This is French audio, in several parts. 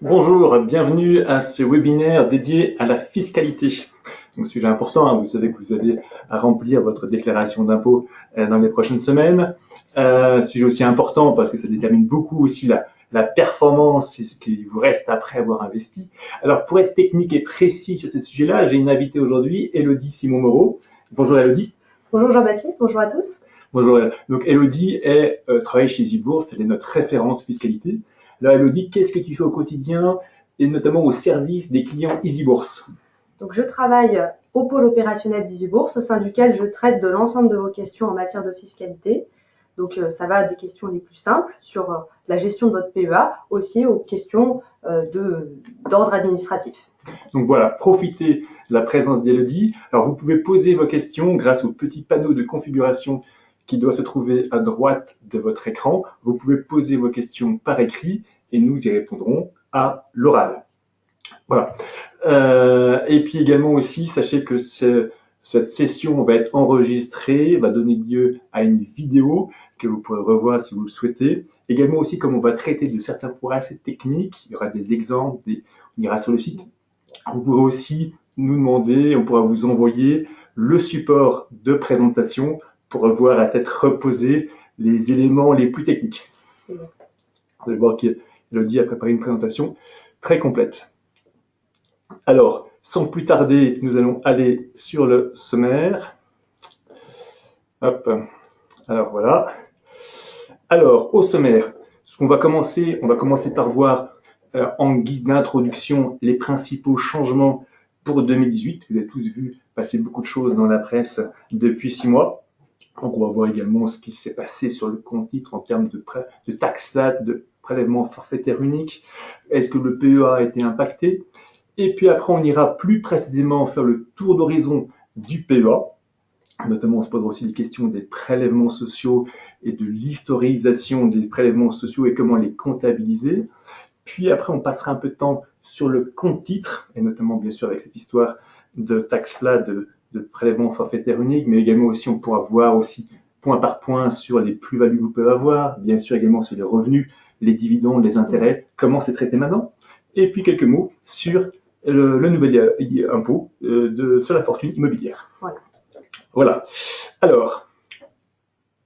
Bonjour, bienvenue à ce webinaire dédié à la fiscalité. Donc, sujet important, vous savez que vous avez à remplir votre déclaration d'impôt dans les prochaines semaines. Sujet aussi important parce que ça détermine beaucoup aussi la performance et ce qui vous reste après avoir investi. Alors, pour être technique et précis sur ce sujet-là, j'ai une invitée aujourd'hui, Élodie Simon-Moreau. Bonjour Élodie. Bonjour Jean-Baptiste, bonjour à tous. Bonjour. Donc Élodie travaille chez eBourse, elle est notre référente fiscalité. Alors Élodie, qu'est-ce que tu fais au quotidien et notamment au service des clients EasyBourse? Donc je travaille au pôle opérationnel d'EasyBourse au sein duquel je traite de l'ensemble de vos questions en matière de fiscalité. Donc ça va des questions les plus simples sur la gestion de votre PEA, aussi aux questions d'ordre administratif. Donc voilà, profitez de la présence d'Élodie. Alors vous pouvez poser vos questions grâce au petit panneau de configuration qui doit se trouver à droite de votre écran. Vous pouvez poser vos questions par écrit et nous y répondrons à l'oral. Voilà. Et puis également aussi, sachez que cette session va être enregistrée, va donner lieu à une vidéo que vous pourrez revoir si vous le souhaitez. Également aussi, comme on va traiter de certains points assez techniques, il y aura des exemples, on ira sur le site. Vous pourrez aussi nous demander, on pourra vous envoyer le support de présentation pour voir à tête reposée les éléments les plus techniques. Vous allez voir qu'Élodie a préparé une présentation très complète. Alors, sans plus tarder, nous allons aller sur le sommaire. Hop. Alors voilà. Alors, au sommaire, on va commencer par voir en guise d'introduction les principaux changements pour 2018. Vous avez tous vu passer beaucoup de choses dans la presse depuis 6 mois. Donc, on va voir également ce qui s'est passé sur le compte titre en termes de taxe flat, de prélèvement forfaitaire unique. Est-ce que le PEA a été impacté? Et puis après, on ira plus précisément faire le tour d'horizon du PEA. Notamment, on se posera aussi les questions des prélèvements sociaux et de l'historisation des prélèvements sociaux et comment les comptabiliser. Puis après, on passera un peu de temps sur le compte titre, et notamment bien sûr avec cette histoire de taxe flat, de prélèvement forfaitaire unique, mais également aussi on pourra voir aussi point par point sur les plus-values que vous pouvez avoir, bien sûr également sur les revenus, les dividendes, les intérêts, comment c'est traité maintenant, et puis quelques mots sur le nouvel impôt sur la fortune immobilière. Voilà. Alors,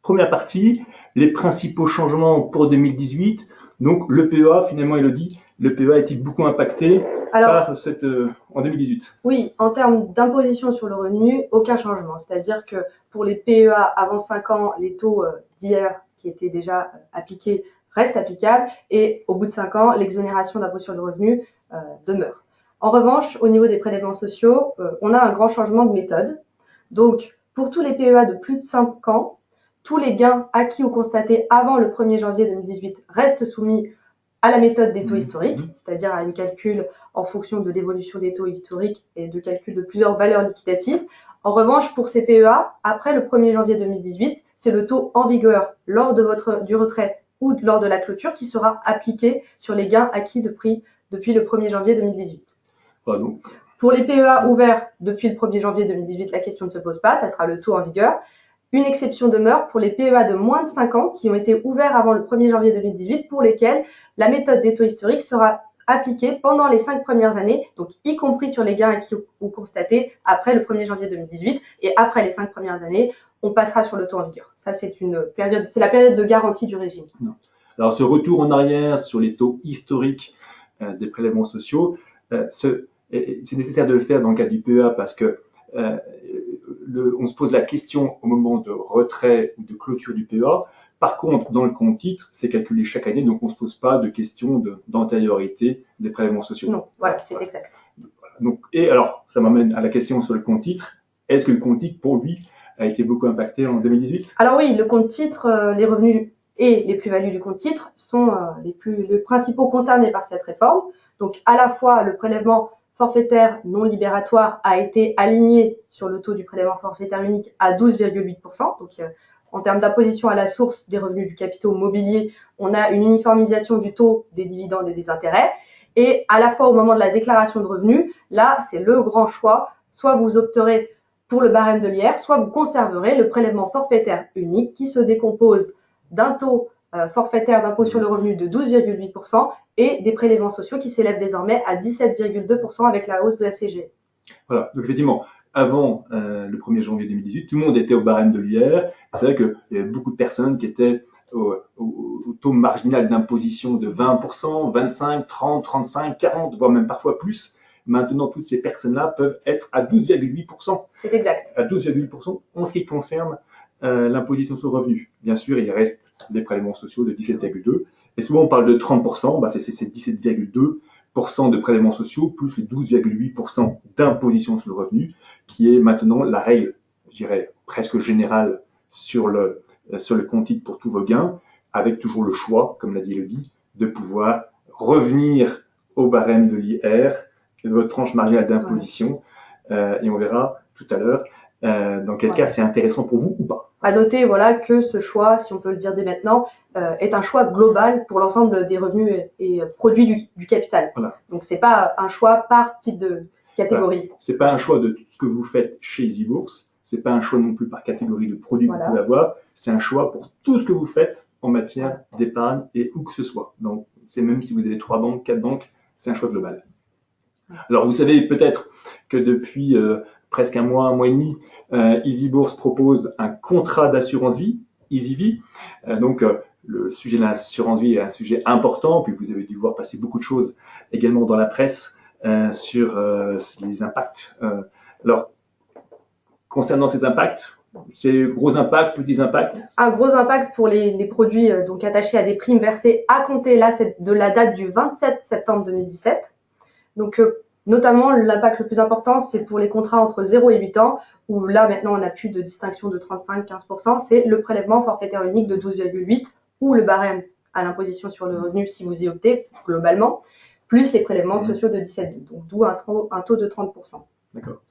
première partie, les principaux changements pour 2018. Donc, le PEA, finalement, Élodie, le PEA a-t-il beaucoup impacté en 2018? Oui, en termes d'imposition sur le revenu, aucun changement. C'est-à-dire que pour les PEA avant 5 ans, les taux d'hier qui étaient déjà appliqués restent applicables et au bout de 5 ans, l'exonération d'impôt sur le revenu demeure. En revanche, au niveau des prélèvements sociaux, on a un grand changement de méthode. Donc, pour tous les PEA de plus de 5 ans, tous les gains acquis ou constatés avant le 1er janvier 2018 restent soumis à la méthode des taux historiques, c'est-à-dire à un calcul en fonction de l'évolution des taux historiques et de calcul de plusieurs valeurs liquidatives. En revanche, pour ces PEA, après le 1er janvier 2018, c'est le taux en vigueur lors du retrait ou lors de la clôture qui sera appliqué sur les gains acquis depuis le 1er janvier 2018. Pardon. Pour les PEA ouverts depuis le 1er janvier 2018, la question ne se pose pas, ça sera le taux en vigueur. Une exception demeure pour les PEA de moins de 5 ans qui ont été ouverts avant le 1er janvier 2018 pour lesquels la méthode des taux historiques sera appliquée pendant les 5 premières années, donc y compris sur les gains acquis ou constatés après le 1er janvier 2018 et après les 5 premières années, on passera sur le taux en vigueur. Ça, c'est la période de garantie du régime. Non. Alors, ce retour en arrière sur les taux historiques des prélèvements sociaux, c'est nécessaire de le faire dans le cas du PEA parce que on se pose la question au moment de retrait ou de clôture du PEA. Par contre, dans le compte titre, c'est calculé chaque année, donc on ne se pose pas de question d'antériorité des prélèvements sociaux. Non, voilà, c'est exact. Donc, et alors, ça m'amène à la question sur le compte titre. Est-ce que le compte titre, pour lui, a été beaucoup impacté en 2018? Alors oui, le compte titre, les revenus et les plus-values du compte titre sont les principaux concernés par cette réforme. Donc à la fois le prélèvement forfaitaire non libératoire a été aligné sur le taux du prélèvement forfaitaire unique à 12,8%. Donc en termes d'imposition à la source des revenus du capitaux mobilier, on a une uniformisation du taux des dividendes et des intérêts. Et à la fois au moment de la déclaration de revenus, là c'est le grand choix. Soit vous opterez pour le barème de l'IR, soit vous conserverez le prélèvement forfaitaire unique qui se décompose d'un taux forfaitaire d'impôt sur le revenu de 12,8% et des prélèvements sociaux qui s'élèvent désormais à 17,2% avec la hausse de la CGE. Voilà, donc effectivement, avant le 1er janvier 2018, tout le monde était au barème de l'IR. C'est vrai qu'il y avait beaucoup de personnes qui étaient au taux marginal d'imposition de 20%, 25, 30, 35, 40, voire même parfois plus. Maintenant, toutes ces personnes-là peuvent être à 12,8%. C'est exact. À 12,8% en ce qui concerne l'imposition sur le revenu. Bien sûr, il reste des prélèvements sociaux de 17,2%. Et souvent, on parle de 30%, bah c'est 17,2% de prélèvements sociaux plus les 12,8% d'imposition sur le revenu, qui est maintenant la règle, je dirais, presque générale sur le compte titre pour tous vos gains, avec toujours le choix, comme l'a dit Elodie, de pouvoir revenir au barème de l'IR, de votre tranche marginale d'imposition, et on verra tout à l'heure dans quel cas c'est intéressant pour vous ou pas. À noter voilà, que ce choix, si on peut le dire dès maintenant, est un choix global pour l'ensemble des revenus et produits du capital. Voilà. Donc c'est pas un choix par type de catégorie. Voilà. C'est pas un choix de ce que vous faites chez EasyBourse, c'est pas un choix non plus par catégorie de produits que vous pouvez avoir, c'est un choix pour tout ce que vous faites en matière d'épargne et où que ce soit. Donc c'est même si vous avez 3 banques, 4 banques, c'est un choix global. Alors vous savez peut-être que depuis presque un mois et demi, EasyBourse propose un contrat d'assurance vie, EasyVie. Donc le sujet de l'assurance vie est un sujet important, puis vous avez dû voir passer beaucoup de choses également dans la presse sur les impacts. Alors, concernant ces impacts, c'est gros impact, petits impacts? Un gros impact pour les produits donc attachés à des primes versées à compter là, de la date du 27 septembre 2017. Donc, notamment, l'impact le plus important, c'est pour les contrats entre 0 et 8 ans, où là, maintenant, on n'a plus de distinction de 35-15%, c'est le prélèvement forfaitaire unique de 12,8 ou le barème à l'imposition sur le revenu si vous y optez, globalement, plus les prélèvements sociaux de 17,2, donc d'où un taux de 30%. D'accord.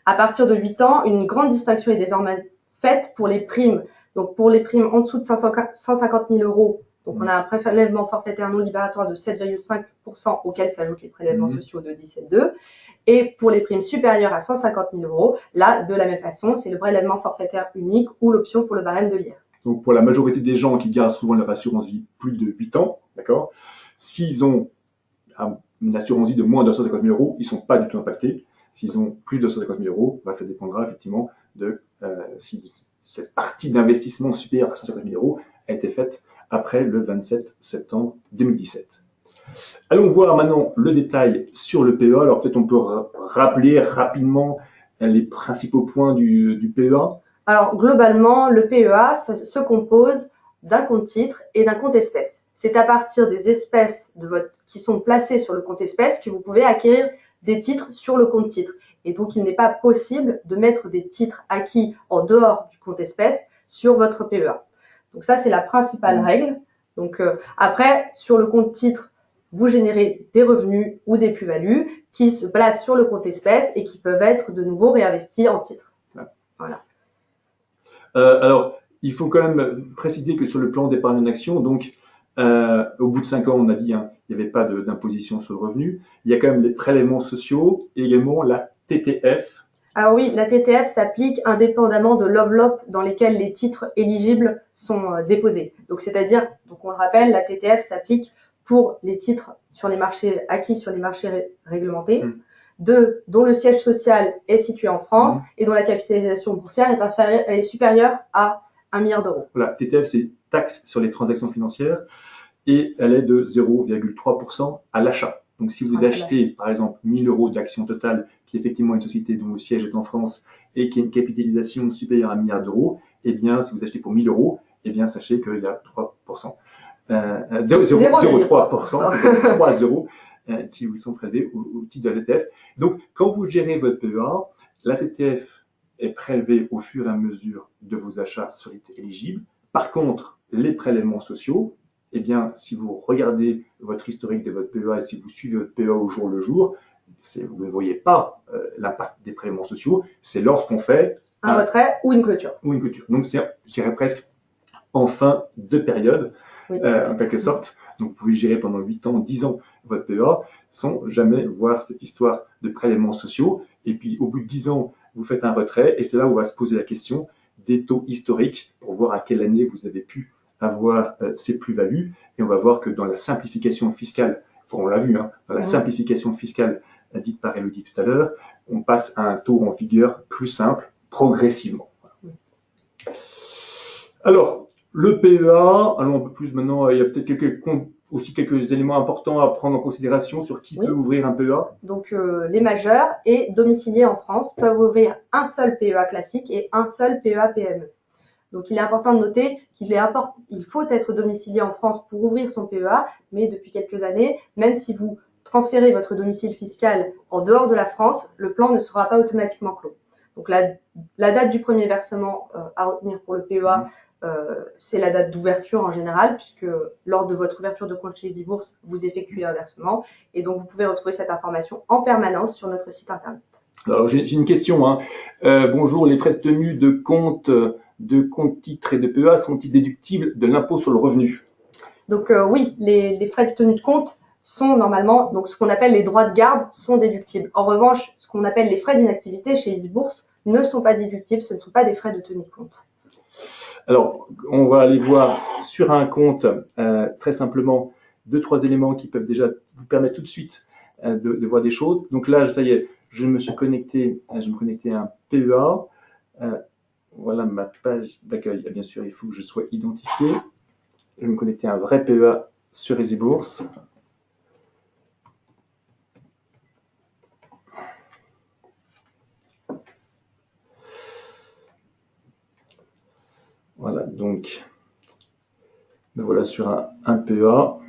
À partir de 8 ans, une grande distinction est désormais faite pour les primes. Donc, pour les primes en dessous de 150 000 euros, donc on a un prélèvement forfaitaire non libératoire de 7,5% auquel s'ajoutent les prélèvements sociaux de 17,2. Et pour les primes supérieures à 150 000 euros, là, de la même façon, c'est le prélèvement forfaitaire unique ou l'option pour le barème de l'IR. Donc, pour la majorité des gens qui gardent souvent leur assurance vie plus de 8 ans, d'accord, s'ils ont une assurance vie de moins de 150 000 euros, ils ne sont pas du tout impactés. S'ils ont plus de 150 000 euros, bah, ça dépendra effectivement de si cette partie d'investissement supérieure à 150 000 euros a été faite après le 27 septembre 2017. Allons voir maintenant le détail sur le PEA. Alors peut-être on peut rappeler rapidement les principaux points du PEA. Alors globalement, le PEA se compose d'un compte titre et d'un compte espèce. C'est à partir des espèces qui sont placées sur le compte espèce que vous pouvez acquérir des titres sur le compte titre. Et donc il n'est pas possible de mettre des titres acquis en dehors du compte espèce sur votre PEA. Donc ça, c'est la principale règle. Donc après, sur le compte titre, vous générez des revenus ou des plus-values qui se placent sur le compte espèce et qui peuvent être de nouveau réinvestis en titres. Voilà. Alors, il faut quand même préciser que sur le plan d'épargne en action, donc au bout de 5 ans, on a dit, il n'y avait pas d'imposition sur le revenu. Il y a quand même les prélèvements sociaux et également la TTF. Alors oui, la TTF s'applique indépendamment de l'enveloppe dans lesquelles les titres éligibles sont déposés. Donc c'est-à-dire, donc on le rappelle, la TTF s'applique pour les titres sur les marchés acquis sur les marchés réglementés, dont le siège social est situé en France et dont la capitalisation boursière est supérieure à 1 milliard d'euros. Voilà, TTF, c'est taxe sur les transactions financières et elle est de 0,3% à l'achat. Donc, si vous achetez, par exemple, 1 000 euros d'actions totales, qui est effectivement une société dont le siège est en France et qui a une capitalisation supérieure à 1 milliard d'euros, eh bien, si vous achetez pour 1 000 euros, eh bien, sachez qu'il y a 3%, 0,3%, 3 euros qui vous sont prélevés au titre de la TTF. Donc, quand vous gérez votre PEA, la TTF est prélevée au fur et à mesure de vos achats sur les éligibles. Par contre, les prélèvements sociaux, eh bien, si vous regardez votre historique de votre PEA et si vous suivez votre PEA au jour le jour, vous ne voyez pas l'impact des prélèvements sociaux. C'est lorsqu'on fait un retrait ou une clôture. Donc, c'est, je dirais presque en fin de période, en quelque sorte. Donc, vous pouvez gérer pendant 8 ans, 10 ans votre PEA sans jamais voir cette histoire de prélèvements sociaux. Et puis, au bout de 10 ans, vous faites un retrait et c'est là où on va se poser la question des taux historiques pour voir à quelle année vous avez pu avoir ces plus-values. Et on va voir que dans la simplification fiscale, on l'a vu, hein, dans la simplification fiscale dite par Élodie tout à l'heure, on passe à un taux en vigueur plus simple, progressivement. Alors, le PEA, allons un peu plus maintenant, il y a peut-être aussi quelques éléments importants à prendre en considération sur qui peut ouvrir un PEA. Donc, les majeurs et domiciliés en France peuvent ouvrir un seul PEA classique et un seul PEA PME. Donc, il est important de noter qu'il faut être domicilié en France pour ouvrir son PEA, mais depuis quelques années, même si vous transférez votre domicile fiscal en dehors de la France, le plan ne sera pas automatiquement clos. Donc, la date du premier versement à retenir pour le PEA, c'est la date d'ouverture en général, puisque lors de votre ouverture de compte chez EasyBourse, vous effectuez un versement. Et donc, vous pouvez retrouver cette information en permanence sur notre site internet. Alors, j'ai une question. Hein. Bonjour, les frais de tenue de compte titres et de PEA sont-ils déductibles de l'impôt sur le revenu? Donc oui, les frais de tenue de compte sont normalement, donc ce qu'on appelle les droits de garde sont déductibles. En revanche, ce qu'on appelle les frais d'inactivité chez EasyBourse ne sont pas déductibles, ce ne sont pas des frais de tenue de compte. Alors, on va aller voir sur un compte très simplement 2-3 éléments qui peuvent déjà vous permettre tout de suite de voir des choses. Donc là, ça y est, je me suis connecté, à un PEA. Voilà ma page d'accueil. Bien sûr, il faut que je sois identifié. Je vais me connecter à un vrai PEA sur EasyBourse. Voilà, donc, me voilà sur un PEA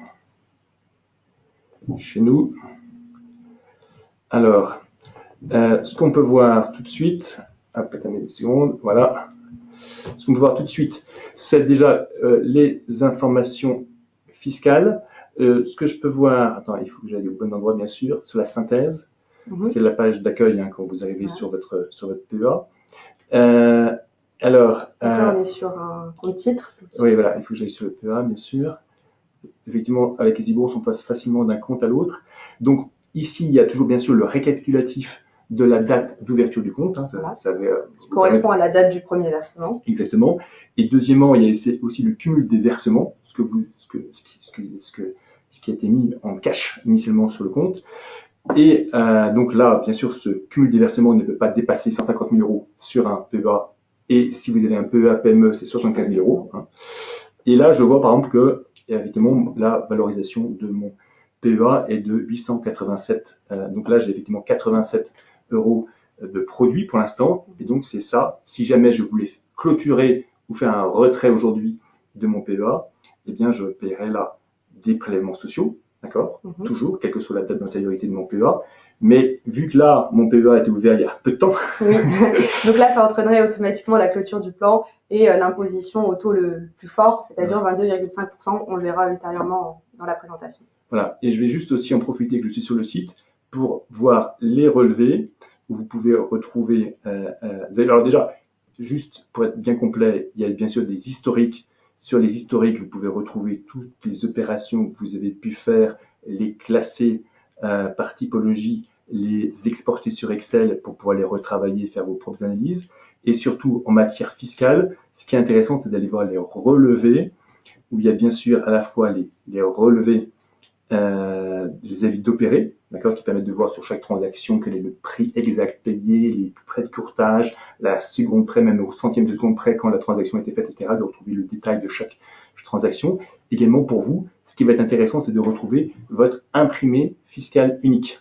chez nous. Alors, ce qu'on peut voir tout de suite, attendez une seconde, voilà. Ce qu'on peut voir tout de suite, c'est déjà les informations fiscales. Ce que je peux voir, attends, il faut que j'aille au bon endroit bien sûr, sur la synthèse. C'est la page d'accueil hein, quand vous arrivez sur votre PEA. Alors, on est sur un compte titre. Oui, voilà, il faut que j'aille sur le PEA, bien sûr. Effectivement, avec EasyBourse, on passe facilement d'un compte à l'autre. Donc, ici, il y a toujours bien sûr le récapitulatif de la date d'ouverture du compte. Hein, qui correspond à la date du premier versement. Exactement. Et deuxièmement, il y a aussi le cumul des versements, ce qui a été mis en cash initialement sur le compte. Et donc là, bien sûr, ce cumul des versements ne peut pas dépasser 150 000 euros sur un PEA. Et si vous avez un PEA PME, c'est 75 000 euros. Hein. Et là, je vois par exemple que, effectivement, la valorisation de mon PEA est de 887. Donc là, j'ai effectivement 87 euros de produits pour l'instant. Et donc, c'est ça. Si jamais je voulais clôturer ou faire un retrait aujourd'hui de mon PEA, eh bien, je paierai là des prélèvements sociaux. D'accord, toujours, quelle que soit la date d'antériorité de mon PEA. Mais vu que là, mon PEA a été ouvert il y a peu de temps. Oui, donc là, ça entraînerait automatiquement la clôture du plan et l'imposition au taux le plus fort, c'est-à-dire 22,5%. On le verra ultérieurement dans la présentation. Voilà, et je vais juste aussi en profiter que je suis sur le site pour voir les relevés où vous pouvez retrouver. Alors déjà, juste pour être bien complet, il y a bien sûr des historiques. Sur les historiques, vous pouvez retrouver toutes les opérations que vous avez pu faire, les classer par typologie, les exporter sur Excel pour pouvoir les retravailler, faire vos propres analyses. Et surtout, en matière fiscale, ce qui est intéressant, c'est d'aller voir les relevés, où il y a bien sûr à la fois les relevés, les avis d'opérer, d'accord, qui permettent de voir sur chaque transaction quel est le prix exact payé, les frais de courtage, la seconde près, même au centième de seconde près quand la transaction a été faite, etc., de retrouver le détail de chaque transaction. Également pour vous, ce qui va être intéressant, c'est de retrouver votre imprimé fiscal unique.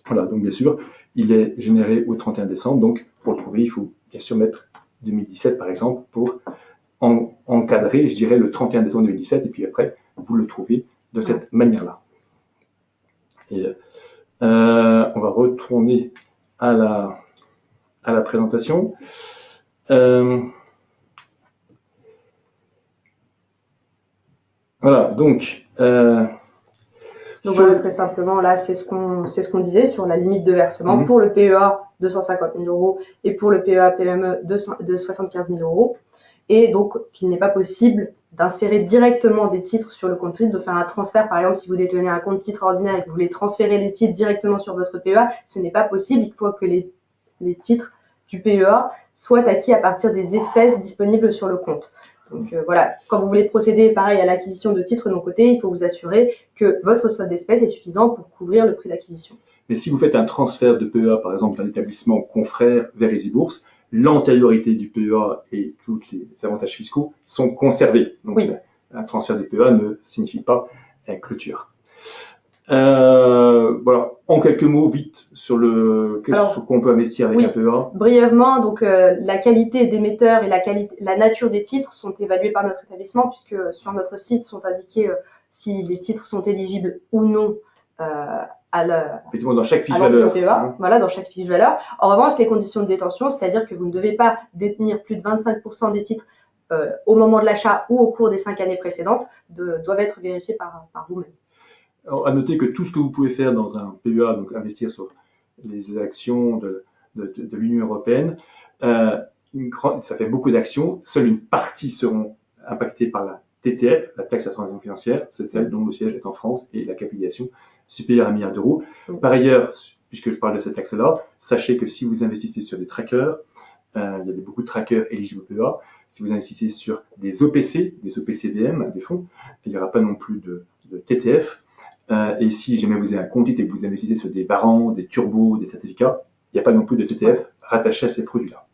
Voilà, donc bien sûr, il est généré au 31 décembre, donc pour le trouver, il faut bien sûr mettre 2017 par exemple pour encadrer, je dirais, le 31 décembre 2017, et puis après, vous le trouvez de cette manière-là. Et on va retourner à la présentation. Voilà, donc voilà, très simplement, là, c'est ce qu'on disait sur la limite de versement pour le PEA 250 000 euros et pour le PEA PME de 75 000 euros. Et donc, qu'il n'est pas possible d'insérer directement des titres sur le compte titre, de faire un transfert. Par exemple, si vous détenez un compte titre ordinaire et que vous voulez transférer les titres directement sur votre PEA, ce n'est pas possible. Il faut que les titres du PEA soient acquis à partir des espèces disponibles sur le compte. Donc voilà, quand vous voulez procéder pareil à l'acquisition de titres non cotés, il faut vous assurer que votre solde d'espèces est suffisant pour couvrir le prix d'acquisition. Mais si vous faites un transfert de PEA, par exemple, d'un établissement confrère vers EasyBourse, l'antériorité du PEA et tous les avantages fiscaux sont conservés. Donc, oui. Un transfert de PEA ne signifie pas clôture. Voilà, en quelques mots, vite, sur qu'est-ce qu'on peut investir avec un PEA. Brièvement, donc la qualité d'émetteur et la nature des titres sont évalués par notre établissement, puisque sur notre site sont indiqués si les titres sont éligibles ou non effectivement, dans chaque fiche valeur. PEA, voilà, dans chaque fiche valeur. En revanche, les conditions de détention, c'est-à-dire que vous ne devez pas détenir plus de 25% des titres au moment de l'achat ou au cours des 5 années précédentes, doivent être vérifiées par vous-même. À noter que tout ce que vous pouvez faire dans un PEA, donc investir sur les actions de l'Union européenne, ça fait beaucoup d'actions. Seule une partie seront impactées par la TTF, la taxe sur la transaction financière, c'est celle dont le siège est en France et la capitalisation supérieure à 1 milliard d'euros. Par ailleurs, puisque je parle de cette taxe-là, sachez que si vous investissez sur des trackers, il y a beaucoup de trackers éligibles au PEA. Si vous investissez sur des OPC, des OPCVM, des fonds, il n'y aura pas non plus de TTF. Et si jamais vous avez un compte et que vous investissez sur des barans, des turbos, des certificats, il n'y a pas non plus de TTF rattaché à ces produits-là.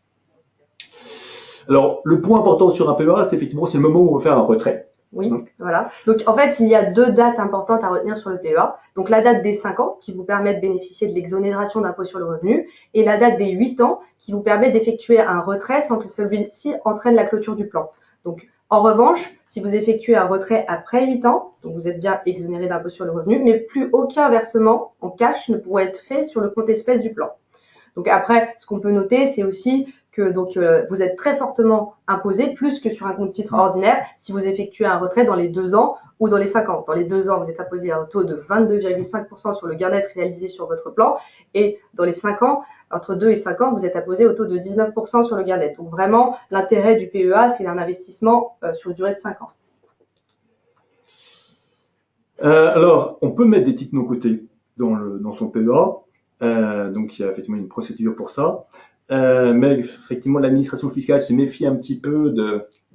Alors, le point important sur un PEA, c'est effectivement le moment où on va faire un retrait. Oui, voilà. Donc, en fait, il y a 2 dates importantes à retenir sur le PEA. Donc, la date des 5 ans, qui vous permet de bénéficier de l'exonération d'impôt sur le revenu, et la date des 8 ans, qui vous permet d'effectuer un retrait sans que celui-ci entraîne la clôture du plan. Donc, en revanche, si vous effectuez un retrait après 8 ans, donc vous êtes bien exonéré d'impôt sur le revenu, mais plus aucun versement en cash ne pourra être fait sur le compte espèce du plan. Donc après, ce qu'on peut noter, c'est aussi que vous êtes très fortement imposé, plus que sur un compte titre ordinaire, si vous effectuez un retrait dans les 2 ans ou dans les 5 ans. Dans les 2 ans, vous êtes imposé à un taux de 22,5% sur le gain net réalisé sur votre plan, et dans les 5 ans, entre 2 et 5 ans, vous êtes imposé au taux de 19% sur le gain net. Donc vraiment, l'intérêt du PEA, c'est un investissement sur une durée de 5 ans. Alors, on peut mettre des titres non cotés dans son PEA. Donc, il y a effectivement une procédure pour ça. Mais effectivement, l'administration fiscale se méfie un petit peu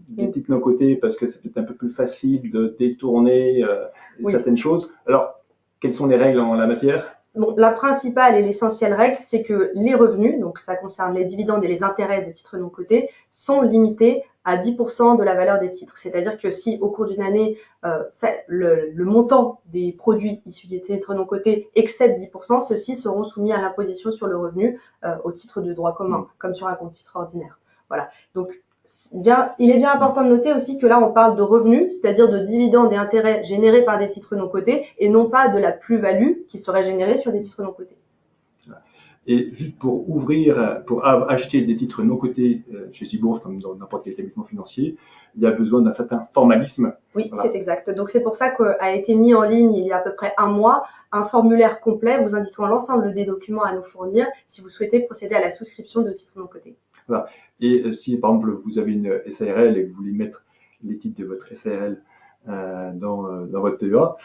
des titres non cotés parce que c'est peut-être un peu plus facile de détourner certaines choses. Alors, quelles sont les règles en la matière ? Bon, la principale et l'essentielle règle, c'est que les revenus, donc ça concerne les dividendes et les intérêts de titres non cotés, sont limités à 10% de la valeur des titres. C'est-à-dire que si au cours d'une année, le montant des produits issus des titres non cotés excède 10%, ceux-ci seront soumis à l'imposition sur le revenu au titre de droit commun, comme sur un compte titre ordinaire. Voilà. Donc, il est bien important de noter aussi que là, on parle de revenus, c'est-à-dire de dividendes et intérêts générés par des titres non cotés et non pas de la plus-value qui serait générée sur des titres non cotés. Et juste pour acheter des titres non cotés chez EasyBourse, comme dans n'importe quel établissement financier, il y a besoin d'un certain formalisme. Oui, voilà. C'est exact. Donc c'est pour ça qu'a été mis en ligne il y a à peu près 1 mois un formulaire complet vous indiquant l'ensemble des documents à nous fournir si vous souhaitez procéder à la souscription de titres non cotés. Voilà. Et si par exemple vous avez une SARL et que vous voulez mettre les titres de votre SARL dans votre PEA,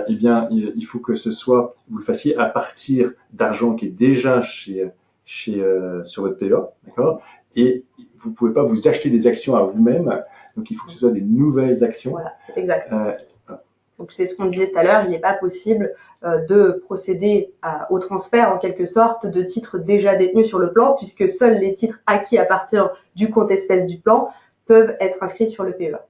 eh bien, il faut que vous le fassiez à partir d'argent qui est déjà sur votre PEA, d'accord ? Et vous ne pouvez pas vous acheter des actions à vous-même, donc il faut que ce soit des nouvelles actions. Voilà, c'est exact. Donc c'est ce qu'on disait tout à l'heure, il n'est pas possible de procéder au transfert en quelque sorte de titres déjà détenus sur le plan, puisque seuls les titres acquis à partir du compte espèce du plan peuvent être inscrits sur le PEA.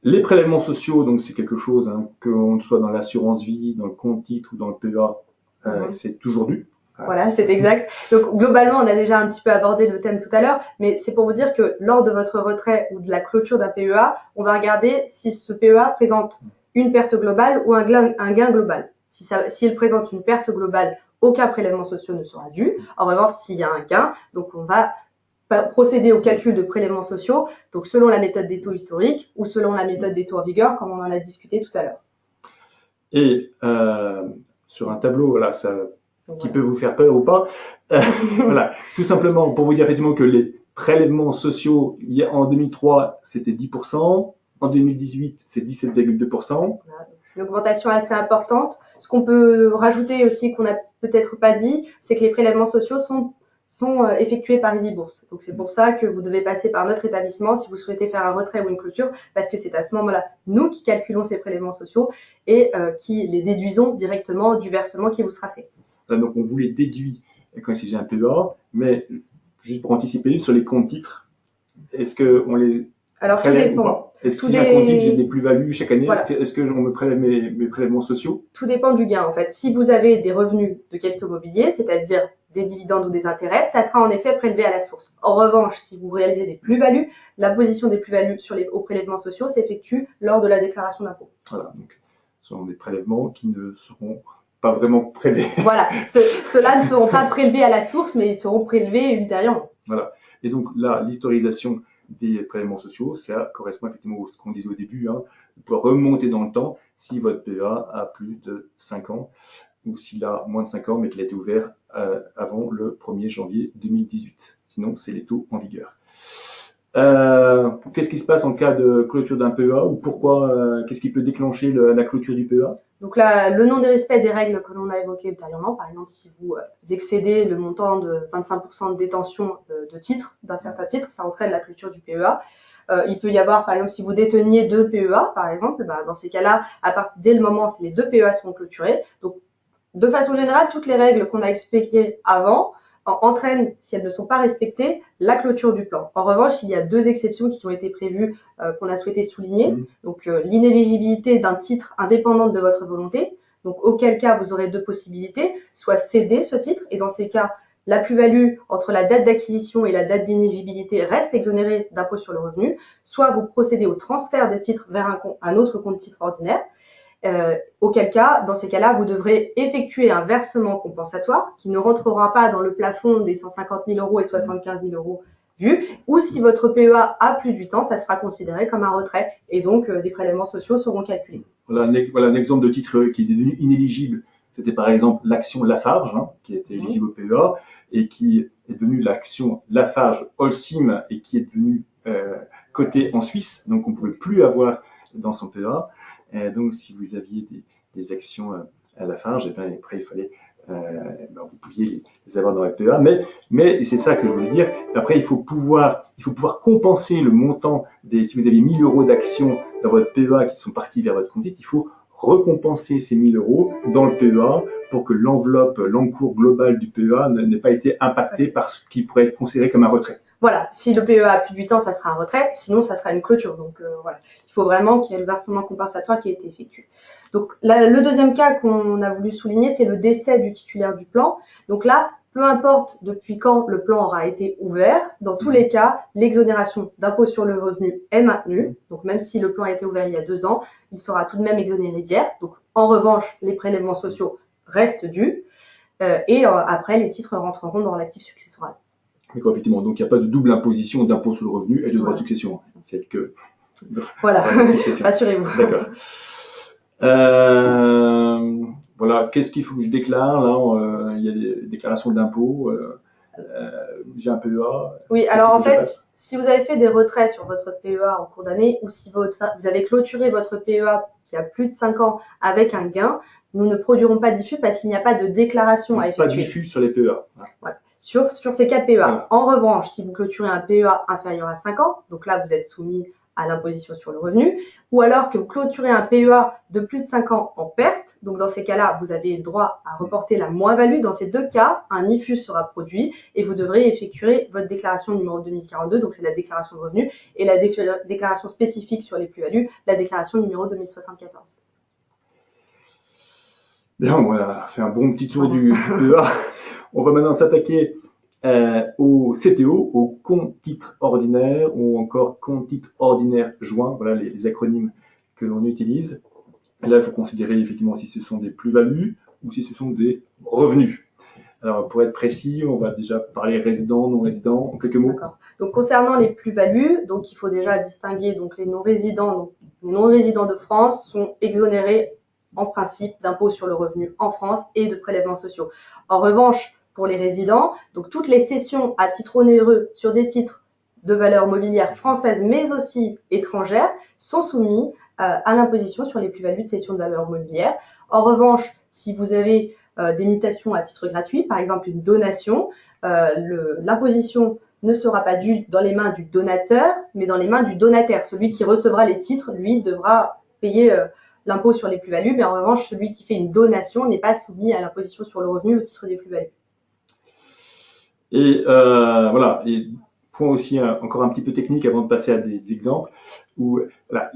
Les prélèvements sociaux, donc c'est quelque chose, qu'on soit dans l'assurance vie, dans le compte titre ou dans le PEA, c'est toujours dû. Voilà, c'est exact. Donc globalement, on a déjà un petit peu abordé le thème tout à l'heure, mais c'est pour vous dire que lors de votre retrait ou de la clôture d'un PEA, on va regarder si ce PEA présente une perte globale ou un gain global. Si il présente une perte globale, aucun prélèvement social ne sera dû. En revanche, s'il y a un gain, donc on va procéder au calcul de prélèvements sociaux, donc selon la méthode des taux historiques ou selon la méthode des taux en vigueur, comme on en a discuté tout à l'heure. Et sur un tableau, voilà, qui peut vous faire peur ou pas, voilà, tout simplement pour vous dire effectivement que les prélèvements sociaux, en 2003, c'était 10%, en 2018, c'est 17,2%. Voilà. Une augmentation assez importante. Ce qu'on peut rajouter aussi, qu'on n'a peut-être pas dit, c'est que les prélèvements sociaux sont sont effectués par EasyBourse. Donc c'est pour ça que vous devez passer par notre établissement si vous souhaitez faire un retrait ou une clôture, parce que c'est à ce moment-là nous qui calculons ces prélèvements sociaux et qui les déduisons directement du versement qui vous sera fait. Là, donc on vous les déduit quand il s'agit d'un PEA, mais juste pour anticiper, sur les comptes titres, est-ce qu'on les prélève ou pas? Est-ce que si j'ai un compte titre, j'ai des plus-values chaque année? Voilà. Est-ce que on me prélève mes prélèvements sociaux? Tout dépend du gain en fait. Si vous avez des revenus de capitaux mobiliers, c'est-à-dire des dividendes ou des intérêts, ça sera en effet prélevé à la source. En revanche, si vous réalisez des plus-values, l'imposition des plus-values aux prélèvements sociaux s'effectue lors de la déclaration d'impôt. Voilà, donc ce sont des prélèvements qui ne seront pas vraiment prélevés. Voilà, ceux-là ne seront pas prélevés à la source, mais ils seront prélevés ultérieurement. Voilà, et donc là, l'historisation des prélèvements sociaux, ça correspond effectivement à ce qu'on disait au début, hein, de pouvoir remonter dans le temps si votre PEA a plus de 5 ans ou s'il a moins de 5 ans mais qu'il a été ouvert avant le 1er janvier 2018. Sinon, c'est les taux en vigueur. Qu'est-ce qui se passe en cas de clôture d'un PEA ou pourquoi, qu'est-ce qui peut déclencher la clôture du PEA? Donc là, le non-respect des règles que l'on a évoquées ultérieurement, par exemple, si vous excédez le montant de 25% de détention de titres, d'un certain titre, ça entraîne la clôture du PEA. Il peut y avoir, par exemple, si vous déteniez 2 PEA, par exemple, dans ces cas-là, dès le moment où les 2 PEA seront clôturés, donc de façon générale, toutes les règles qu'on a expliquées avant entraînent, si elles ne sont pas respectées, la clôture du plan. En revanche, il y a 2 exceptions qui ont été prévues, qu'on a souhaité souligner. Donc, l'inéligibilité d'un titre indépendante de votre volonté. Donc, auquel cas, vous aurez 2 possibilités, soit céder ce titre, et dans ces cas, la plus-value entre la date d'acquisition et la date d'inéligibilité reste exonérée d'impôt sur le revenu, soit vous procédez au transfert des titres vers un autre compte titre ordinaire. Auquel cas, dans ces cas-là, vous devrez effectuer un versement compensatoire qui ne rentrera pas dans le plafond des 150 000 € et 75 000 € vus, ou si votre PEA a plus de 8 ans, ça sera considéré comme un retrait et donc des prélèvements sociaux seront calculés. Voilà un exemple de titre qui est devenu inéligible. C'était par exemple l'action Lafarge, hein, qui était éligible au PEA et qui est devenue l'action Lafarge Holcim et qui est devenue cotée en Suisse, donc on ne pouvait plus avoir dans son PEA. Donc, si vous aviez des actions à Lafarge, et bien après il fallait, vous pouviez les avoir dans la PEA. Mais c'est ça que je voulais dire. Après, il faut pouvoir compenser le montant si vous aviez 1 000 € d'actions dans votre PEA qui sont partis vers votre compte titre, il faut recompenser ces 1 000 € dans le PEA pour que l'encours global du PEA n'ait pas été impacté par ce qui pourrait être considéré comme un retrait. Voilà, si le PEA a plus de 8 ans, ça sera un retrait, sinon ça sera une clôture. Donc voilà, il faut vraiment qu'il y ait le versement compensatoire qui ait été effectué. Donc le deuxième cas qu'on a voulu souligner, c'est le décès du titulaire du plan. Donc là, peu importe depuis quand le plan aura été ouvert, dans tous les cas, l'exonération d'impôt sur le revenu est maintenue. Donc même si le plan a été ouvert il y a 2 ans, il sera tout de même exonéré d'hier. Donc en revanche, les prélèvements sociaux restent dus et après les titres rentreront dans l'actif successoral. D'accord, effectivement. Donc, il n'y a pas de double imposition d'impôt sur le revenu et de droit de succession. C'est que. Voilà, rassurez-vous. D'accord. Voilà, qu'est-ce qu'il faut que je déclare? Là, il y a des déclarations d'impôt. J'ai un PEA. Oui, alors en fait, si vous avez fait des retraits sur votre PEA en cours d'année ou si vous avez clôturé votre PEA qui a plus de 5 ans avec un gain, nous ne produirons pas d'IFU parce qu'il n'y a pas de déclaration à effectuer. Pas d'IFU sur les PEA. Voilà. Sur ces 4 PEA. Voilà. En revanche, si vous clôturez un PEA inférieur à 5 ans, donc là vous êtes soumis à l'imposition sur le revenu, ou alors que vous clôturez un PEA de plus de 5 ans en perte, donc dans ces cas-là, vous avez le droit à reporter la moins-value. Dans ces 2 cas, un IFU sera produit et vous devrez effectuer votre déclaration numéro 2042, donc c'est la déclaration de revenu, et la déclaration spécifique sur les plus-values, la déclaration numéro 2074. Bien, on a fait un bon petit tour du PEA. On va maintenant s'attaquer au CTO, au compte titre ordinaire ou encore compte titre ordinaire joint. Voilà les acronymes que l'on utilise. Et là, il faut considérer effectivement si ce sont des plus-values ou si ce sont des revenus. Alors, pour être précis, on va déjà parler résident, non résident, en quelques mots. D'accord. Donc, concernant les plus-values, donc il faut déjà distinguer donc les non-résidents. Donc, les non-résidents de France sont exonérés en principe d'impôt sur le revenu en France et de prélèvements sociaux. En revanche, pour les résidents, donc toutes les cessions à titre onéreux sur des titres de valeur mobilière française mais aussi étrangère sont soumis à l'imposition sur les plus-values de cession de valeur mobilière. En revanche, si vous avez des mutations à titre gratuit, par exemple une donation, l'imposition ne sera pas due dans les mains du donateur, mais dans les mains du donataire. Celui qui recevra les titres, lui, devra payer l'impôt sur les plus-values, mais en revanche, celui qui fait une donation n'est pas soumis à l'imposition sur le revenu au titre des plus-values. Et voilà, et point aussi encore un petit peu technique avant de passer à des exemples, où voilà,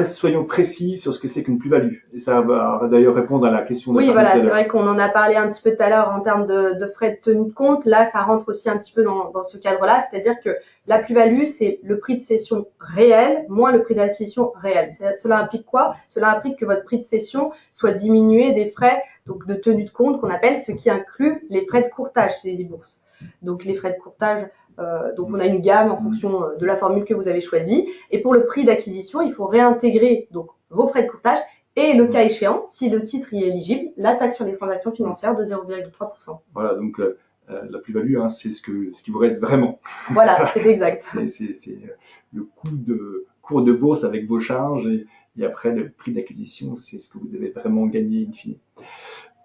soyons précis sur ce que c'est qu'une plus-value. Et ça va d'ailleurs répondre à la question de Oui, voilà, c'est vrai qu'on en a parlé un petit peu tout à l'heure en termes de frais de tenue de compte. Là, ça rentre aussi un petit peu dans ce cadre-là, c'est-à-dire que la plus-value, c'est le prix de cession réel moins le prix d'acquisition réel. Cela implique quoi? Cela implique que votre prix de cession soit diminué des frais donc de tenue de compte qu'on appelle, ce qui inclut les frais de courtage chez les e-bourses. Donc les frais de courtage, donc on a une gamme en fonction de la formule que vous avez choisie. Et pour le prix d'acquisition, il faut réintégrer donc vos frais de courtage et le cas échéant, si le titre y est éligible, la taxe sur les transactions financières de 0,3%. Voilà, donc la plus-value, hein, c'est ce qui vous reste vraiment. Voilà, c'est exact. C'est le cours de bourse avec vos charges et après le prix d'acquisition, c'est ce que vous avez vraiment gagné in fine.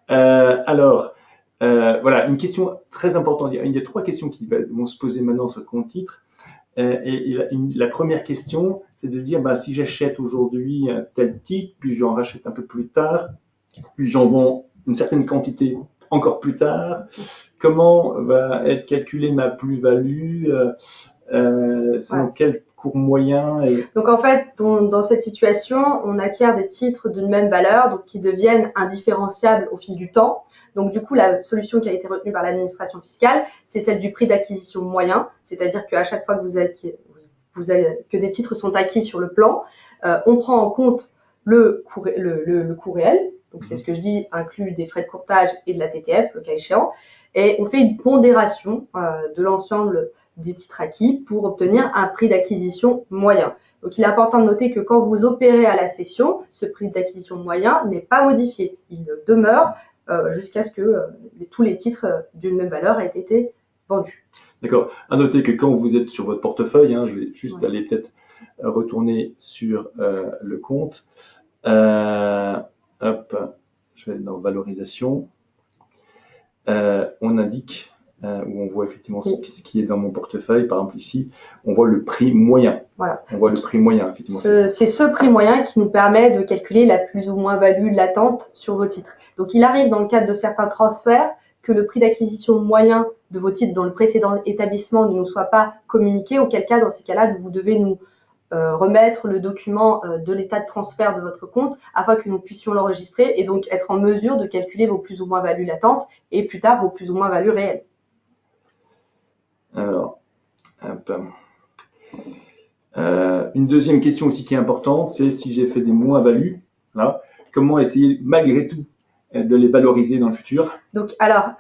Alors, voilà, une question très importante. Il y a 3 questions qui vont se poser maintenant sur le compte titre. La première question, c'est de dire, si j'achète aujourd'hui un tel titre, puis j'en rachète un peu plus tard, puis j'en vends une certaine quantité encore plus tard, comment va être calculée ma plus-value, selon quel cours moyen Donc en fait, dans cette situation, on acquiert des titres d'une même valeur, donc qui deviennent indifférenciables au fil du temps. Donc du coup, la solution qui a été retenue par l'administration fiscale, c'est celle du prix d'acquisition moyen, c'est-à-dire qu'à chaque fois que des titres sont acquis sur le plan, on prend en compte le coût réel, donc c'est ce que je dis, inclus des frais de courtage et de la TTF, le cas échéant, et on fait une pondération de l'ensemble des titres acquis pour obtenir un prix d'acquisition moyen. Donc, il est important de noter que quand vous opérez à la cession, ce prix d'acquisition moyen n'est pas modifié. Il demeure jusqu'à ce que tous les titres d'une même valeur aient été vendus. D'accord. À noter que quand vous êtes sur votre portefeuille, je vais juste aller peut-être retourner sur le compte. Hop, je vais être dans valorisation. On indique où on voit effectivement ce qui est dans mon portefeuille. Par exemple ici, on voit le prix moyen. Voilà. On voit le prix moyen, effectivement. C'est ce prix moyen qui nous permet de calculer la plus ou moins value latente sur vos titres. Donc il arrive dans le cadre de certains transferts que le prix d'acquisition moyen de vos titres dans le précédent établissement ne nous soit pas communiqué, auquel cas, dans ces cas-là, vous devez nous remettre le document de l'état de transfert de votre compte afin que nous puissions l'enregistrer et donc être en mesure de calculer vos plus ou moins values latentes et plus tard vos plus ou moins values réelles. Alors, une deuxième question aussi qui est importante, c'est si j'ai fait des moins-values, comment essayer malgré tout de les valoriser dans le futur. Donc, alors,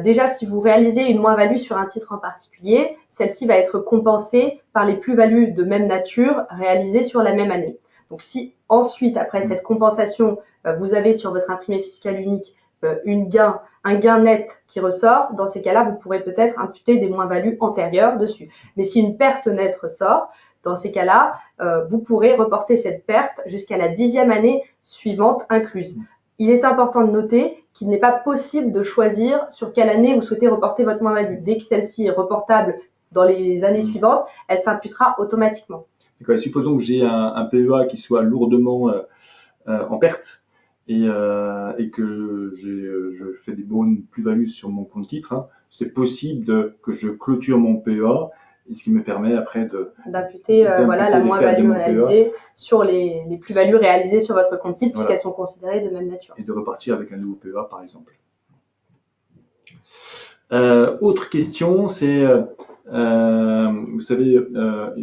déjà, si vous réalisez une moins-value sur un titre en particulier, celle-ci va être compensée par les plus-values de même nature réalisées sur la même année. Donc, si ensuite, après cette compensation, vous avez sur votre imprimé fiscal unique un gain net qui ressort, dans ces cas-là, vous pourrez peut-être imputer des moins-values antérieures dessus. Mais si une perte nette ressort, dans ces cas-là, vous pourrez reporter cette perte jusqu'à la 10e année suivante incluse. Il est important de noter qu'il n'est pas possible de choisir sur quelle année vous souhaitez reporter votre moins-value. Dès que celle-ci est reportable dans les années suivantes, elle s'imputera automatiquement. D'accord. Supposons que j'ai un PEA qui soit lourdement en perte et que je fais des bonnes plus-values sur mon compte titre. C'est possible que je clôture mon PEA. Et ce qui me permet après d'imputer la moins-value réalisée sur les plus-values réalisées sur votre compte titre, puisqu'elles sont considérées de même nature. Et de repartir avec un nouveau PEA, par exemple. Autre question, c'est, vous savez,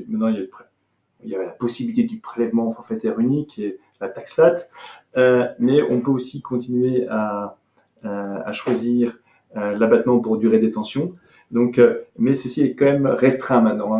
maintenant il y a la possibilité du prélèvement forfaitaire unique et la taxe flat, mais on peut aussi continuer à choisir l'abattement pour durée de détention. Donc, mais ceci est quand même restreint maintenant.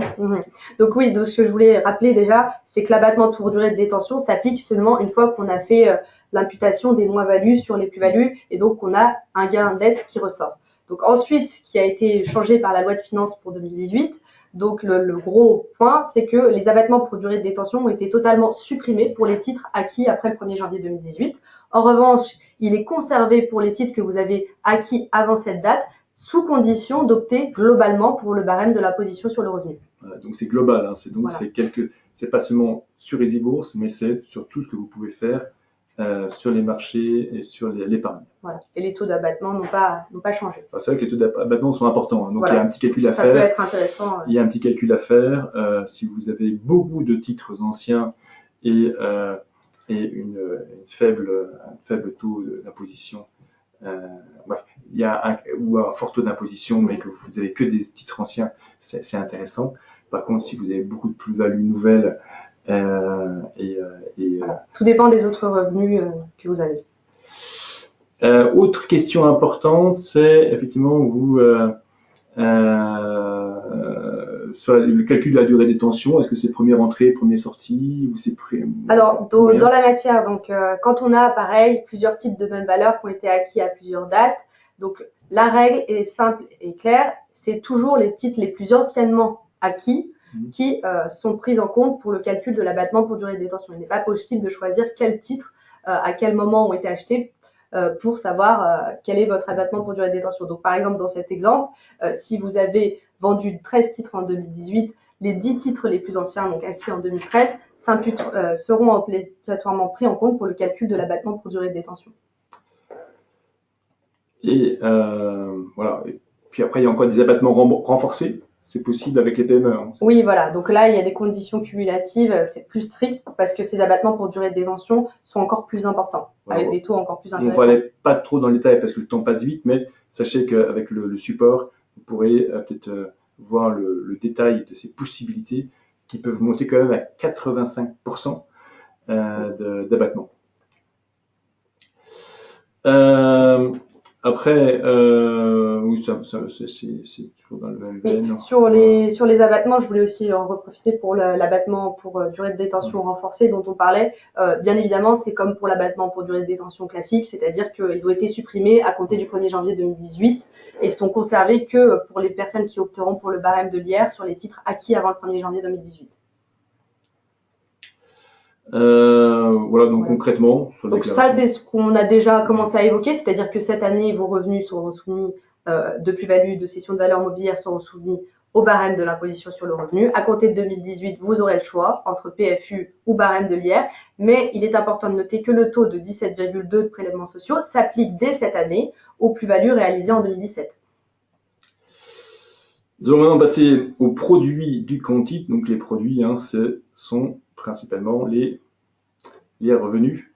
Donc oui, donc ce que je voulais rappeler déjà, c'est que l'abattement pour durée de détention s'applique seulement une fois qu'on a fait l'imputation des moins-values sur les plus-values et donc qu'on a un gain net qui ressort. Donc ensuite, ce qui a été changé par la loi de finances pour 2018, donc le gros point, c'est que les abattements pour durée de détention ont été totalement supprimés pour les titres acquis après le 1er janvier 2018. En revanche, il est conservé pour les titres que vous avez acquis avant cette date, sous condition d'opter globalement pour le barème de l'imposition sur le revenu. Voilà, donc c'est global, hein, Voilà. c'est pas seulement sur EasyBourse, mais c'est sur tout ce que vous pouvez faire sur les marchés et sur l'épargne. Voilà. Et les taux d'abattement n'ont pas changé. C'est vrai que les taux d'abattement sont importants, hein, donc Voilà. il y a un petit calcul à Ça faire. peut être intéressant. Il y a un petit calcul à faire. Si vous avez beaucoup de titres anciens et une faible taux d'imposition, bref, ou un fort taux d'imposition, mais que vous avez que des titres anciens, c'est intéressant. Par contre, si vous avez beaucoup de plus-values nouvelles, Voilà. Tout dépend des autres revenus que vous avez. Autre question importante, c'est effectivement sur le calcul de la durée de détention. Est-ce que c'est première entrée, première sortie, ou c'est Alors, dans la matière, donc quand on a pareil plusieurs titres de même valeur qui ont été acquis à plusieurs dates, donc la règle est simple et claire, c'est toujours les titres les plus anciennement acquis qui sont pris en compte pour le calcul de l'abattement pour durée de détention. Il n'est pas possible de choisir quels titres à quel moment ont été achetés pour savoir quel est votre abattement pour durée de détention. Donc par exemple dans cet exemple, si vous avez vendu 13 titres en 2018, les 10 titres les plus anciens, donc acquis en 2013, seront obligatoirement pris en compte pour le calcul de l'abattement pour durée de détention. Et voilà. Et puis après, il y a encore des abattements renforcés. C'est possible avec les PME. Hein. Oui, voilà. Donc là, il y a des conditions cumulatives. C'est plus strict parce que ces abattements pour durée de détention sont encore plus importants, avec des taux encore plus intéressants. On ne va aller pas trop dans le détail parce que le temps passe vite, mais sachez qu'avec le support, vous pourrez peut-être voir le détail de ces possibilités qui peuvent monter quand même à 85% d'abattement. Après, oui, c'est toujours dans le même veine. Oui, sur les abattements, je voulais aussi en profiter pour l'abattement pour durée de détention renforcée dont on parlait. Bien évidemment, c'est comme pour l'abattement pour durée de détention classique, c'est-à-dire qu'ils ont été supprimés à compter du 1er janvier 2018 et sont conservés que pour les personnes qui opteront pour le barème de l'IR sur les titres acquis avant le 1er janvier 2018. Voilà, donc concrètement. Donc ça, c'est ce qu'on a déjà commencé à évoquer, c'est-à-dire que cette année, vos revenus seront soumis de plus-value de cession de valeur mobilière seront soumis au barème de l'imposition sur le revenu. À compter de 2018, vous aurez le choix entre PFU ou barème de l'IR, mais il est important de noter que le taux de 17,2 de prélèvements sociaux s'applique dès cette année aux plus-values réalisées en 2017. Nous allons maintenant passer aux produits du compte titre. Donc les produits, ce sont principalement les revenus,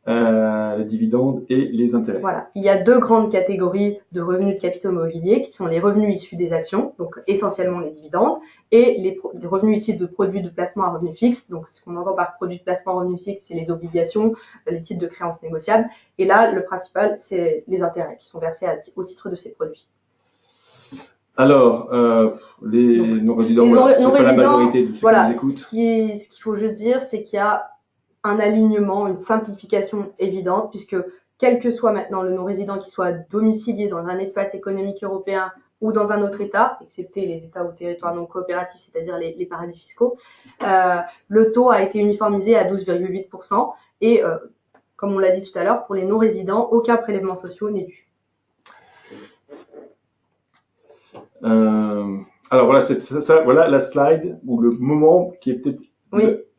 les dividendes et les intérêts. Voilà, il y a deux grandes catégories de revenus de capitaux mobiliers qui sont les revenus issus des actions, donc essentiellement les dividendes, et les revenus issus de produits de placement à revenus fixes. Donc ce qu'on entend par produits de placement à revenus fixes, c'est les obligations, les titres de créances négociables. Et là, le principal, c'est les intérêts qui sont versés au titre de ces produits. Alors, les non-résidents, c'est pas la majorité de ceux qui nous écoutent. Ce qu'il faut juste dire, c'est qu'il y a un alignement, une simplification évidente, puisque quel que soit maintenant le non-résident qui soit domicilié dans un espace économique européen ou dans un autre État, excepté les États ou territoires non coopératifs, c'est-à-dire les paradis fiscaux, le taux a été uniformisé à 12,8% et, comme on l'a dit tout à l'heure, pour les non-résidents, aucun prélèvement social n'est dû. Alors voilà, voilà la slide ou le moment qui est peut-être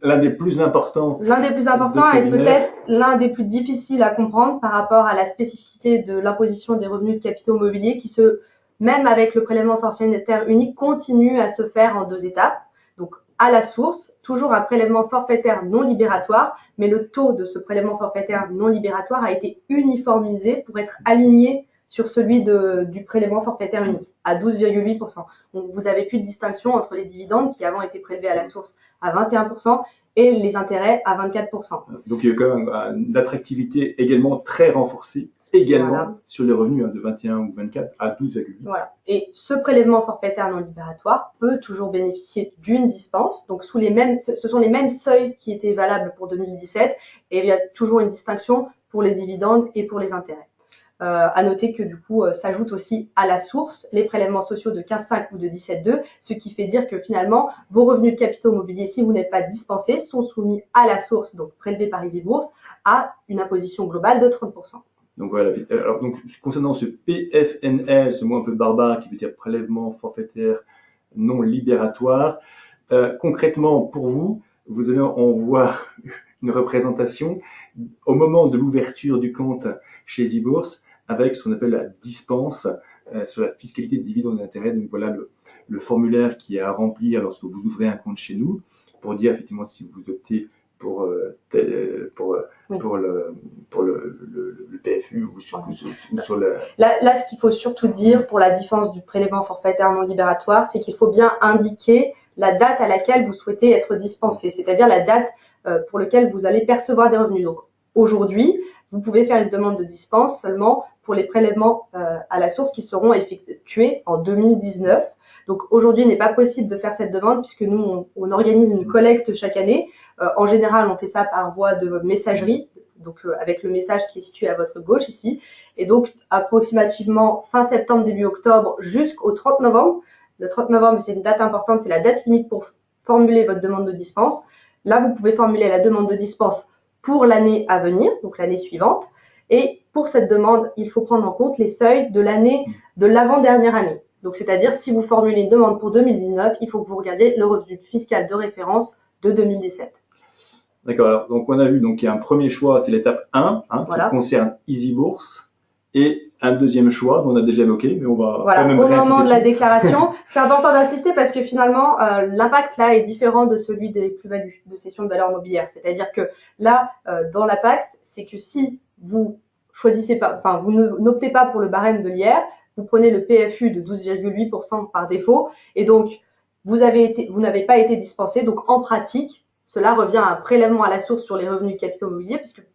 l'un des plus importants. L'un des plus importants et peut-être l'un des plus difficiles à comprendre par rapport à la spécificité de l'imposition des revenus de capitaux mobiliers qui même avec le prélèvement forfaitaire unique, continue à se faire en deux étapes. Donc à la source, toujours un prélèvement forfaitaire non libératoire, mais le taux de ce prélèvement forfaitaire non libératoire a été uniformisé pour être aligné sur celui du prélèvement forfaitaire unique, à 12,8%. Donc, vous n'avez plus de distinction entre les dividendes qui avant étaient prélevés à la source à 21% et les intérêts à 24%. Donc, il y a quand même une attractivité également très renforcée, sur les revenus de 21 ou 24 à 12,8%. Voilà. Et ce prélèvement forfaitaire non libératoire peut toujours bénéficier d'une dispense. Donc, ce sont les mêmes seuils qui étaient valables pour 2017 et il y a toujours une distinction pour les dividendes et pour les intérêts. À noter que du coup s'ajoutent aussi à la source les prélèvements sociaux de 15,5 ou de 17,2, ce qui fait dire que finalement vos revenus de capitaux mobiliers, si vous n'êtes pas dispensés, sont soumis à la source, donc prélevés par EasyBourse, à une imposition globale de 30%. Donc voilà. Alors donc concernant ce PFNL, ce mot un peu barbare qui veut dire prélèvement forfaitaire non libératoire, concrètement pour vous, vous allez en voir une représentation au moment de l'ouverture du compte chez eBourse avec ce qu'on appelle la dispense sur la fiscalité des dividendes et d'intérêts. Donc voilà le formulaire qui est à remplir lorsque vous ouvrez un compte chez nous pour dire effectivement si vous optez pour le PFU ou sur le... Là, ce qu'il faut surtout dire pour la différence du prélèvement forfaitaire non libératoire, c'est qu'il faut bien indiquer la date à laquelle vous souhaitez être dispensé, c'est-à-dire la date pour laquelle vous allez percevoir des revenus. Donc aujourd'hui, vous pouvez faire une demande de dispense seulement pour les prélèvements à la source qui seront effectués en 2019. Donc aujourd'hui, il n'est pas possible de faire cette demande puisque nous, on organise une collecte chaque année. En général, on fait ça par voie de messagerie, donc avec le message qui est situé à votre gauche ici. Et donc, approximativement fin septembre, début octobre, jusqu'au 30 novembre. Le 30 novembre, c'est une date importante, c'est la date limite pour formuler votre demande de dispense. Là, vous pouvez formuler la demande de dispense pour l'année à venir, donc l'année suivante. Et pour cette demande, il faut prendre en compte les seuils de l'année de l'avant-dernière année. Donc, c'est-à-dire, si vous formulez une demande pour 2019, il faut que vous regardiez le revenu fiscal de référence de 2017. D'accord. Alors, donc, on a vu, donc, il y a un premier choix, c'est l'étape 1, voilà. qui concerne EasyBourse. Et un deuxième choix, dont on a déjà évoqué, mais on va voilà, quand même au moment de la déclaration. C'est important d'insister parce que finalement, l'impact là est différent de celui des plus-values de cession de valeur mobilière. C'est-à-dire que là, dans l'impact, c'est que si vous choisissez pas, enfin, vous n'optez pas pour le barème de l'IR, vous prenez le PFU de 12,8% par défaut, et donc vous n'avez pas été dispensé. Donc en pratique, cela revient à un prélèvement à la source sur les revenus de capitaux mobiliers, puisque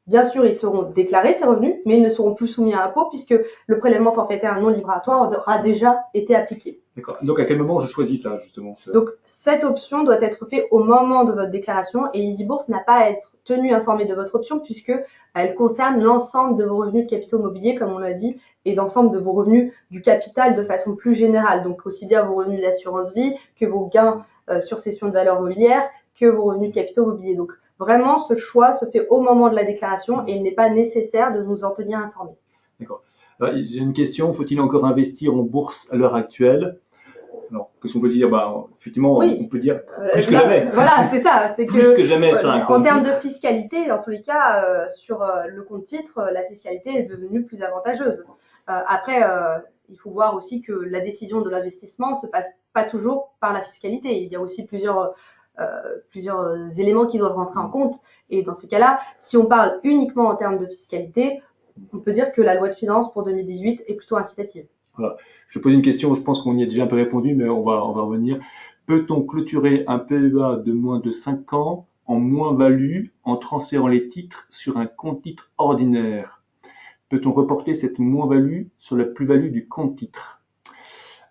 bien sûr, ils seront déclarés, ces revenus, mais ils ne seront plus soumis à impôt puisque le prélèvement forfaitaire non libératoire aura déjà été appliqué. D'accord. Donc, à quel moment je choisis ça, justement? Donc, cette option doit être faite au moment de votre déclaration et EasyBourse n'a pas à être tenu informé de votre option puisque elle concerne l'ensemble de vos revenus de capitaux mobiliers, comme on l'a dit, et l'ensemble de vos revenus du capital de façon plus générale. Donc, aussi bien vos revenus d'assurance vie que vos gains sur cession de valeur mobilière que vos revenus de capitaux mobiliers. Donc, vraiment, ce choix se fait au moment de la déclaration et il n'est pas nécessaire de nous en tenir informés. D'accord. J'ai une question. Faut-il encore investir en bourse à l'heure actuelle? Alors, qu'est-ce qu'on peut dire? Effectivement, oui. on peut dire plus que jamais. Voilà, c'est ça. C'est plus que jamais sur un compte. En termes de fiscalité, dans tous les cas, sur le compte titre, la fiscalité est devenue plus avantageuse. Après, il faut voir aussi que la décision de l'investissement se passe pas toujours par la fiscalité. Il y a aussi plusieurs éléments qui doivent rentrer en compte. Et dans ces cas-là, si on parle uniquement en termes de fiscalité, on peut dire que la loi de finances pour 2018 est plutôt incitative. Voilà. Je pose une question, je pense qu'on y a déjà un peu répondu, mais on va revenir. Peut-on clôturer un PEA de moins de 5 ans en moins-value en transférant les titres sur un compte titre ordinaire? Peut-on reporter cette moins-value sur la plus-value du compte titre?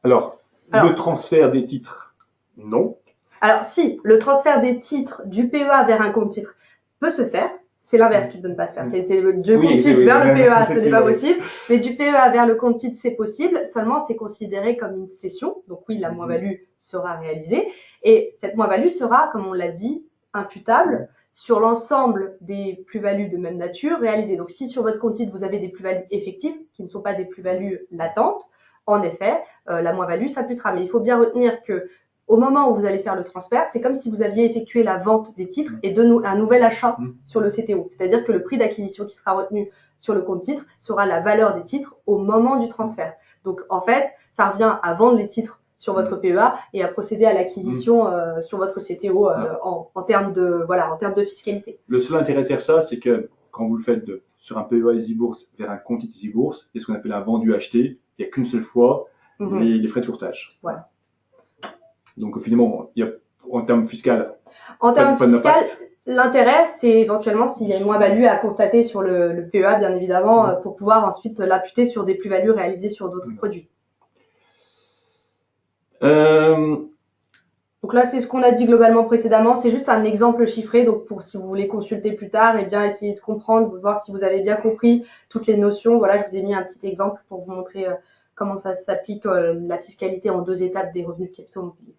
Alors, le transfert des titres, non. Alors, si, le transfert des titres du PEA vers un compte titre peut se faire, c'est l'inverse qui ne peut pas se faire. C'est du compte titre vers le PEA, ce n'est pas possible. Mais du PEA vers le compte titre, c'est possible. Seulement, c'est considéré comme une cession. Donc oui, la moins-value sera réalisée. Et cette moins-value sera, comme on l'a dit, imputable sur l'ensemble des plus-values de même nature réalisées. Donc si sur votre compte titre, vous avez des plus-values effectives, qui ne sont pas des plus-values latentes, en effet, la moins-value s'imputera. Mais il faut bien retenir que au moment où vous allez faire le transfert, c'est comme si vous aviez effectué la vente des titres et un nouvel achat sur le CTO. C'est-à-dire que le prix d'acquisition qui sera retenu sur le compte titre sera la valeur des titres au moment du transfert. Donc, en fait, ça revient à vendre les titres sur votre PEA et à procéder à l'acquisition sur votre CTO en termes de fiscalité. Le seul intérêt de faire ça, c'est que quand vous le faites sur un PEA EasyBourse vers un compte EasyBourse, il y a ce qu'on appelle un vendu-acheté. Il n'y a qu'une seule fois les frais de courtage. Voilà. Donc finalement, il y a, en termes fiscaux, l'intérêt, c'est éventuellement s'il y a une moins-value à constater sur le PEA, bien évidemment, pour pouvoir ensuite l'imputer sur des plus-values réalisées sur d'autres produits. Donc là, c'est ce qu'on a dit globalement précédemment. C'est juste un exemple chiffré. Donc pour si vous voulez consulter plus tard, et bien essayer de comprendre, voir si vous avez bien compris toutes les notions. Voilà, je vous ai mis un petit exemple pour vous montrer comment ça s'applique la fiscalité en 2 étapes des revenus de capitaux mobiliers.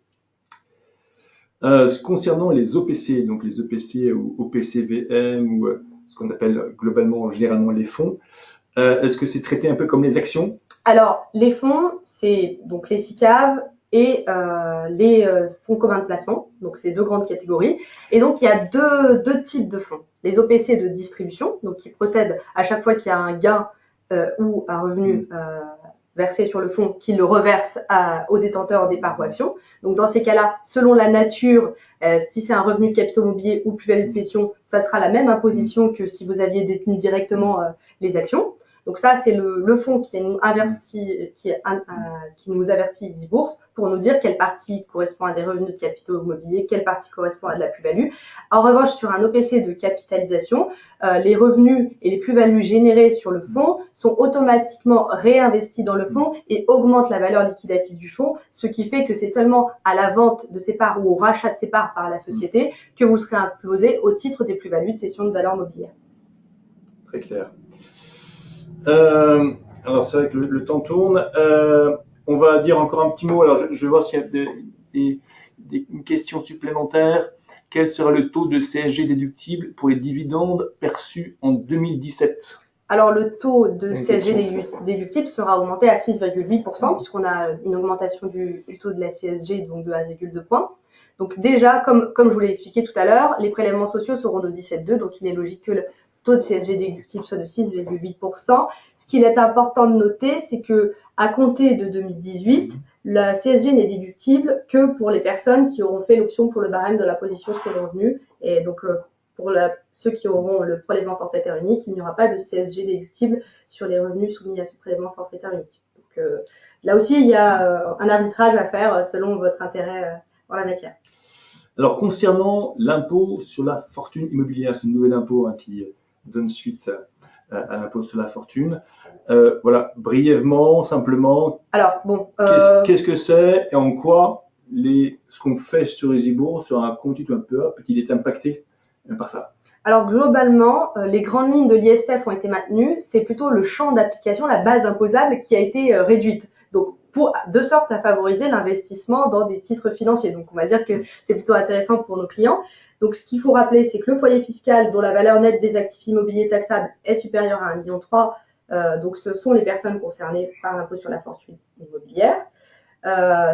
Concernant les OPC, donc les OPC ou OPCVM ou ce qu'on appelle globalement généralement les fonds, Est-ce que c'est traité un peu comme les actions? Alors, les fonds, c'est donc les SICAV et les fonds communs de placement. Donc, c'est deux grandes catégories. Et donc, il y a deux types de fonds. Les OPC de distribution, donc qui procèdent à chaque fois qu'il y a un gain ou un revenu versé sur le fonds, qui le reverse aux détenteurs des parts ou actions. Donc, dans ces cas-là, selon la nature, si c'est un revenu de capitaux mobiliers ou plus-value de cession, ça sera la même imposition que si vous aviez détenu directement les actions. Donc ça, c'est le fonds qui nous avertit Easybourse pour nous dire quelle partie correspond à des revenus de capitaux immobiliers, quelle partie correspond à de la plus-value. En revanche, sur un OPC de capitalisation, les revenus et les plus-values générées sur le fonds sont automatiquement réinvestis dans le fonds et augmentent la valeur liquidative du fonds, ce qui fait que c'est seulement à la vente de ces parts ou au rachat de ces parts par la société que vous serez imposé au titre des plus-values de cession de valeur mobilière. Très clair. Alors c'est vrai que le temps tourne. On va dire encore un petit mot. Alors je vais voir s'il y a une question supplémentaire. Quel sera le taux de CSG déductible pour les dividendes perçus en 2017? Alors le taux de CSG déductible sera augmenté à 6,8% puisqu'on a une augmentation du taux de la CSG donc de 1,2 points. Donc déjà, comme je vous l'ai expliqué tout à l'heure, les prélèvements sociaux seront de 17,2, donc il est logique que le taux de CSG déductible soit de 6,8%. Ce qu'il est important de noter, c'est que à compter de 2018, la CSG n'est déductible que pour les personnes qui auront fait l'option pour le barème de l'imposition sur le revenu. Et donc pour ceux qui auront le prélèvement forfaitaire unique, il n'y aura pas de CSG déductible sur les revenus soumis à ce prélèvement forfaitaire unique. Donc là aussi, il y a un arbitrage à faire selon votre intérêt en la matière. Alors concernant l'impôt sur la fortune immobilière, c'est un nouvel impôt qui donne suite à l'impôt sur la fortune. Voilà, brièvement, simplement. Alors bon, qu'est-ce que c'est et en quoi ce qu'on fait sur Easybourse, sur un compte un peu, peut-il être impacté par ça? Alors globalement, les grandes lignes de l'IFCF ont été maintenues. C'est plutôt le champ d'application, la base imposable, qui a été réduite. Donc de sorte à favoriser l'investissement dans des titres financiers. Donc on va dire que c'est plutôt intéressant pour nos clients. Donc ce qu'il faut rappeler, c'est que le foyer fiscal dont la valeur nette des actifs immobiliers taxables est supérieure à 1,3 million, donc ce sont les personnes concernées par l'impôt sur la fortune immobilière.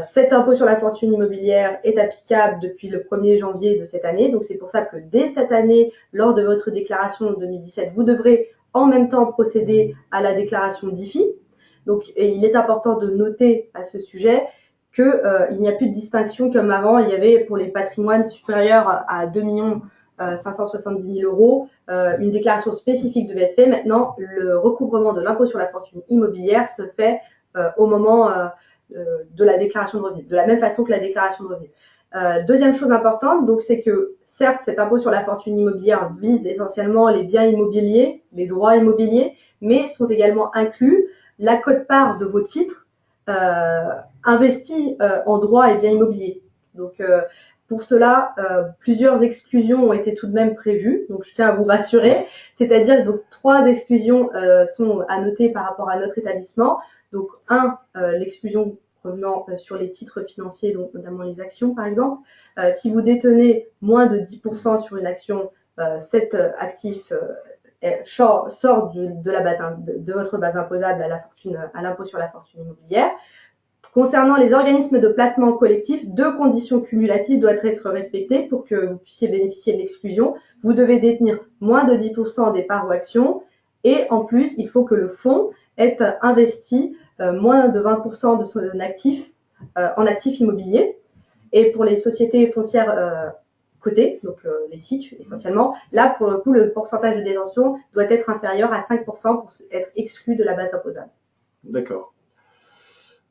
Cet impôt sur la fortune immobilière est applicable depuis le 1er janvier de cette année. Donc c'est pour ça que dès cette année, lors de votre déclaration de 2017, vous devrez en même temps procéder à la déclaration d'IFI. Donc il est important de noter à ce sujet qu'il n'y a plus de distinction comme avant. Il y avait pour les patrimoines supérieurs à 2 570 000 euros une déclaration spécifique devait être faite. Maintenant, le recouvrement de l'impôt sur la fortune immobilière se fait au moment de la déclaration de revenus, de la même façon que la déclaration de revenus. Deuxième chose importante, donc c'est que certes, cet impôt sur la fortune immobilière vise essentiellement les biens immobiliers, les droits immobiliers, mais sont également inclus la quote-part de vos titres investis en droits et biens immobiliers. Donc pour cela, plusieurs exclusions ont été tout de même prévues. Donc je tiens à vous rassurer, c'est-à-dire donc 3 exclusions sont à noter par rapport à notre établissement. Donc l'exclusion revenant sur les titres financiers, donc notamment les actions par exemple. Si vous détenez moins de 10% sur une action, cet actif sort de votre base imposable à l'impôt sur la fortune immobilière. Concernant les organismes de placement collectif, 2 conditions cumulatives doivent être respectées pour que vous puissiez bénéficier de l'exclusion. Vous devez détenir moins de 10% des parts ou actions et en plus, il faut que le fonds ait investi moins de 20% de son actif en actifs immobiliers. Et pour les sociétés foncières cotées, donc les SIC essentiellement, là pour le coup, le pourcentage de détention doit être inférieur à 5% pour être exclu de la base imposable. D'accord.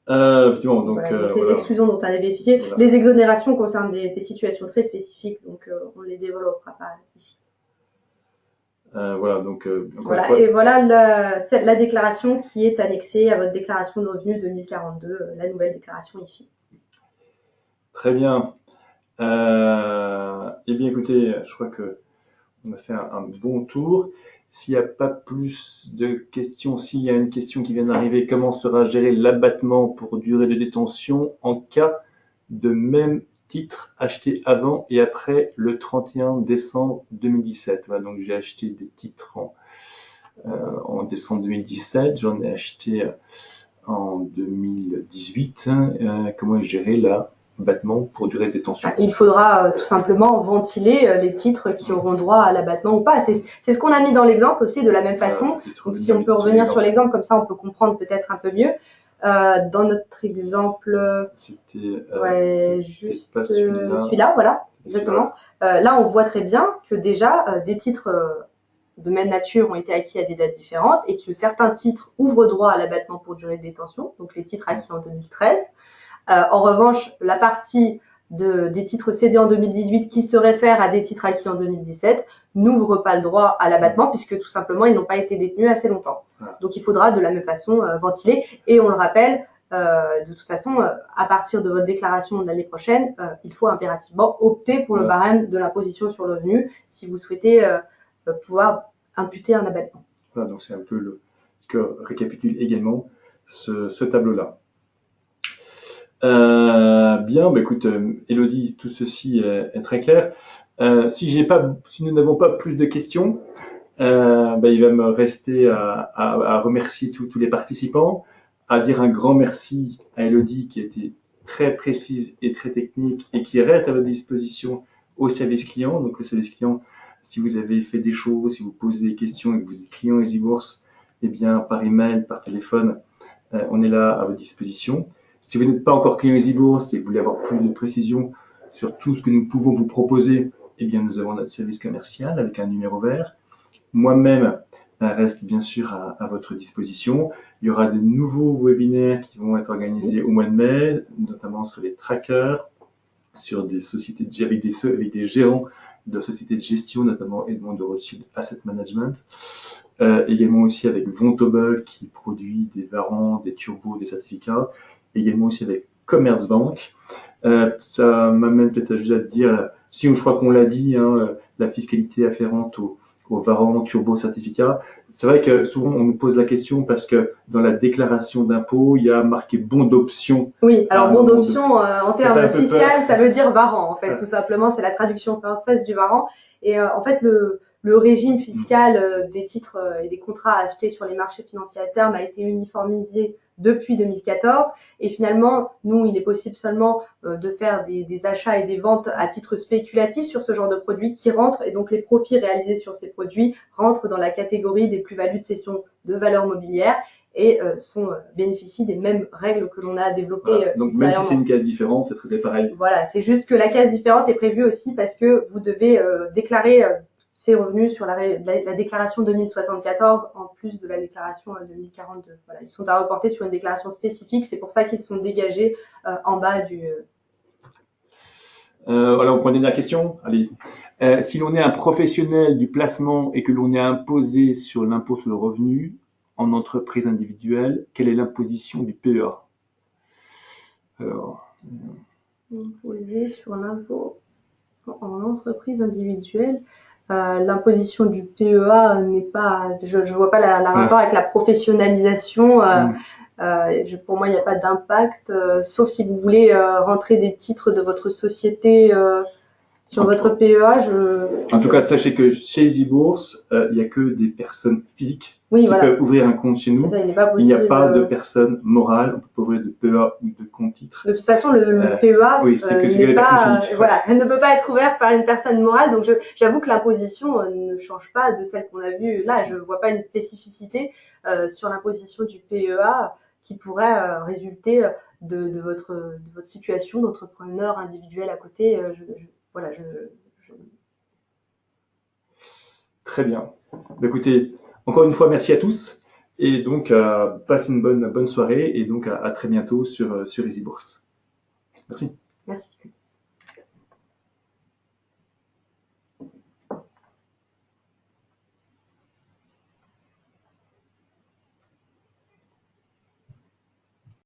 Effectivement, donc, donc les exclusions dont on a bénéficié, voilà. Les exonérations concernent des situations très spécifiques, donc on ne les développera pas ici. Voilà, donc voilà, et voilà la déclaration qui est annexée à votre déclaration de revenus 2042, la nouvelle déclaration IFI. Très bien. Eh bien, écoutez, je crois que on a fait un bon tour. S'il n'y a pas plus de questions, s'il y a une question qui vient d'arriver, comment sera géré l'abattement pour durée de détention en cas de même titre acheté avant et après le 31 décembre 2017. Voilà, donc j'ai acheté des titres en décembre 2017, j'en ai acheté en 2018. Comment est géré l'abattement pour durée de détention? Il faudra tout simplement ventiler les titres qui auront droit à l'abattement ou pas. C'est ce qu'on a mis dans l'exemple aussi de la même façon. Donc si on peut revenir sur l'exemple, comme ça on peut comprendre peut-être un peu mieux. Dans notre exemple, c'était juste celui-là, voilà, exactement. Là, on voit très bien que déjà des titres de même nature ont été acquis à des dates différentes et que certains titres ouvrent droit à l'abattement pour durée de détention, donc les titres acquis en 2013. En revanche, la partie des titres cédés en 2018 qui se réfèrent à des titres acquis en 2017 n'ouvre pas le droit à l'abattement puisque tout simplement ils n'ont pas été détenus assez longtemps. Donc il faudra de la même façon ventiler et on le rappelle, de toute façon, à partir de votre déclaration de l'année prochaine, il faut impérativement opter pour le barème de l'imposition sur le revenu si vous souhaitez pouvoir imputer un abattement. Voilà, donc c'est un peu ce que récapitule également ce tableau-là. Bien, bah écoute, Élodie, tout ceci est très clair. Si nous n'avons pas plus de questions, bah, il va me rester à remercier tous les participants, à dire un grand merci à Élodie qui a été très précise et très technique et qui reste à votre disposition au service client. Donc le service client, si vous avez fait des choses, si vous posez des questions et que vous êtes client EasyBourse, eh bien par email, par téléphone, on est là à votre disposition. Si vous n'êtes pas encore client EasyBourse et que vous voulez avoir plus de précisions sur tout ce que nous pouvons vous proposer, eh bien nous avons notre service commercial avec un numéro vert. Moi-même reste bien sûr à votre disposition. Il y aura des nouveaux webinaires qui vont être organisés au mois de mai, notamment sur les trackers, sur des sociétés avec des gérants de sociétés de gestion, notamment Edmond de Rothschild Asset Management. Également aussi avec Vontobel qui produit des varants, des turbos, des certificats. Également aussi avec Commerzbank. Ça m'amène peut-être juste à te dire, si je crois qu'on l'a dit, hein, la fiscalité afférente aux varants, turbos, certificats. C'est vrai que souvent on nous pose la question parce que dans la déclaration d'impôt, il y a marqué bon d'option. Oui, alors bon d'option en termes fiscaux, ça veut dire varant en fait, tout simplement, c'est la traduction française du varant. Et en fait, le régime fiscal des titres et des contrats achetés sur les marchés financiers à terme a été uniformisé depuis 2014 et finalement, nous, il est possible seulement de faire des achats et des ventes à titre spéculatif sur ce genre de produits qui rentrent et donc les profits réalisés sur ces produits rentrent dans la catégorie des plus-values de cession de valeurs mobilières et bénéficient des mêmes règles que l'on a développées. Voilà. Donc même si c'est une case différente, c'est très pareil. Voilà, c'est juste que la case différente est prévue aussi parce que vous devez déclarer ces revenus sur la déclaration 2074 en plus de la déclaration 2042. Voilà, ils sont à reporter sur une déclaration spécifique, c'est pour ça qu'ils sont dégagés en bas du... Voilà, on prend une dernière question. Allez. Si l'on est un professionnel du placement et que l'on est imposé sur l'impôt sur le revenu en entreprise individuelle, quelle est l'imposition du PEA? Alors, imposé sur l'impôt en entreprise individuelle. L'imposition du PEA n'est pas, je vois pas la rapport avec la professionnalisation. Pour moi, il n'y a pas d'impact, sauf si vous voulez rentrer des titres de votre société sur votre PEA. En tout cas, sachez que chez EasyBourse, il n'y a que des personnes physiques qui peuvent ouvrir un compte chez nous. Ça, il n'est pas possible. Il n'y a pas de personnes morales. On peut pas ouvrir de PEA ou de compte titre. De toute façon, le PEA ne peut pas être ouvert par une personne morale. Donc, j'avoue que l'imposition ne change pas de celle qu'on a vue là. Je vois pas une spécificité sur l'imposition du PEA qui pourrait résulter de votre situation d'entrepreneur individuel à côté. Très bien. Écoutez, encore une fois, merci à tous. Et donc, passez une bonne soirée et donc à très bientôt sur EasyBourse. Merci. Merci.